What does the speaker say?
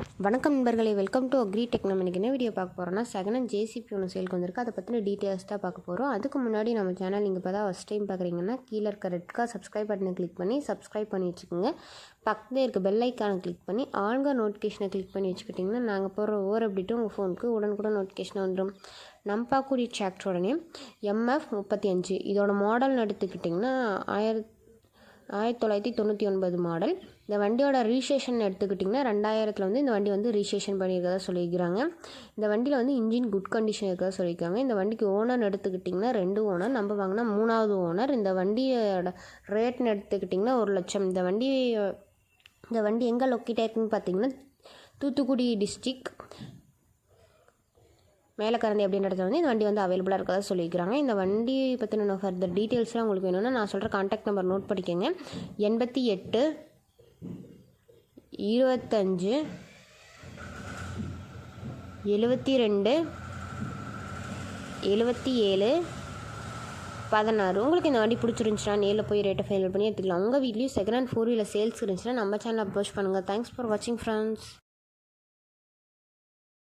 வணக்கம் நண்பர்களே, welcome to agree tech. நம்ம இன்றைக்கி என்ன வீடியோ பார்க்க போகிறோம்னா, செகண்ட் ஹேண்ட் ஜேசிபி ஒன்று சேலுக்கு வந்திருக்கு. அதை பற்றின டீட்டெயில்ஸ் தான் பார்க்க போகிறோம். அதுக்கு முன்னாடி நம்ம சேனல் நீங்கள் இப்போ தான் ஃபஸ்ட் டைம் பார்க்குறீங்கன்னா, கீழே இருக்க ரெட்கா சப்ஸ்கிரைப் பட்டனை கிளிக் பண்ணி சப்ஸ்கிரைப் பண்ணி வச்சுக்கோங்க. பக்கத்தில் இருக்க பெல் ஐக்கானை கிளிக் பண்ணி ஆல்க நோட்டிஃபிகேஷனை கிளிக் பண்ணி வச்சுக்கிட்டிங்கன்னா, நாங்கள் போகிற ஒவ்வொரு அப்டேட்டும் உங்கள் ஃபோனுக்கு உடனுக்குடன் நோட்டிஃபிகேஷன் வந்துடும். நம்ம பார்க்கக்கூடிய டிராக்டரோட நேம் MF35. இதோட மாடல்னு எடுத்துக்கிட்டிங்கன்னா 1999 மாடல். இந்த வண்டியோட ரிஜிஸ்ட்ரேஷன் எடுத்துக்கிட்டிங்கன்னா 2000 வந்து இந்த வண்டி வந்து ரிஜிஸ்ட்ரேஷன் பண்ணியிருக்கதா சொல்லியிருக்கிறாங்க. இந்த வண்டியில் வந்து இன்ஜின் குட் கண்டிஷன் இருக்கிறதா சொல்லியிருக்காங்க. இந்த வண்டிக்கு ஓனர் எடுத்துக்கிட்டிங்கன்னா 2 ஓனர், நம்ம வாங்கினா 3வது ஓனர். இந்த வண்டியோட ரேட்னு எடுத்துக்கிட்டிங்கன்னா 1 லட்சம். இந்த வண்டி எங்கே லொக்கேட் ஆயிருக்குன்னு பார்த்தீங்கன்னா, தூத்துக்குடி டிஸ்ட்ரிக் மேலக்கரந்தை அப்படின்ற இடத்துல வந்து இந்த வண்டி வந்து அவைலபிளாக இருக்கிறதா சொல்லியிருக்கிறாங்க. இந்த வண்டி பற்றின ஃபர்தர் டீட்டெயில்ஸ்லாம் உங்களுக்கு வேணும்னா நான் சொல்கிற கான்டாக்ட் நம்பர் நோட் பண்ணிக்கோங்க. 88 25 72 77 16. உங்களுக்கு இந்த வண்டி பிடிச்சிருந்துச்சுன்னா நேரில் போய் ரேட்டை ஃபைனல் பண்ணி எடுத்துக்கலாம். உங்கள் வீட்லேயும் செகண்ட் ஹேண்ட் 4 வீலர் சேல்ஸ் இருந்துச்சுன்னா நம்ம சேனலை அப்ரோச் பண்ணுங்கள். தேங்க்ஸ் ஃபார் வாட்சிங் ஃப்ரெண்ட்ஸ்.